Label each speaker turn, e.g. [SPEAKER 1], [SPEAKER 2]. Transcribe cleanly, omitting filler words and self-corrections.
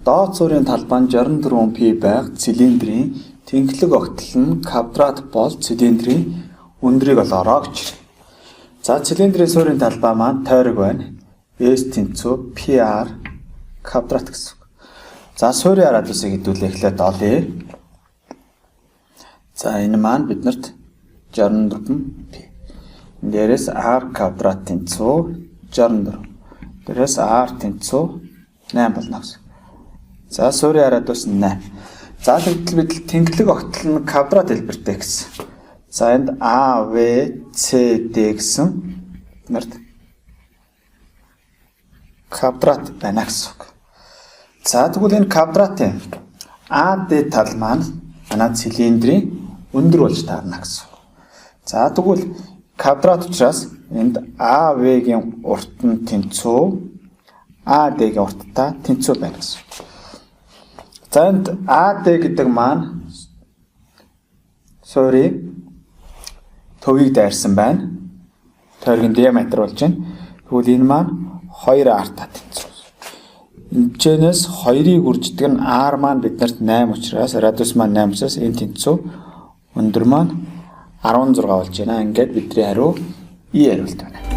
[SPEAKER 1] Доод суурийн талбай нь 64 π байг цилиндрийн тэнхлэг огтол нь квадрат бол цилиндрийн өндрийг олоорой гэж. За цилиндрийн суурийн талбай маань тойрог байна. S тэнцүү PR квадрат гэсэн. За суурийн радиусыг хэдүүлээ эхлээд олъё. За энэ маань биднэрт 64 π. Дээрээс R квадрат тэнцүү 64. Дээрээс R тэнцүү 8 болно гэсэн. За суурийн радиус 8. За тэгвэл бид тэнхлэг огтол нь квадрат хэлбэртэй гэсэн. За энд AVCD гэсэн биднэрт квадрат байна гэсэн үг. За тэгвэл энэ квадратын AD тал маань манай цилиндрийн өндөр болж таарна гэсэн. За тэгвэл квадрат учраас энд AV-гийн урт нь тэнцүү, AD-гийн урттай тэнцүү байна гэсэн. За энд AD гэдэг маань суурийн төвийг дайрсан байна. Тойргийн диаметр болж байна. Тэгвэл энэ маань 2R-тай тэнцүү. Энэчнээс 2-ыг үрждэг нь R маань биднэрт 8 учраас радиус маань 8 учраас энэ тэнцүү өндөр маань 16 болж байна. Ингээд бидний хариу E хариулт байна.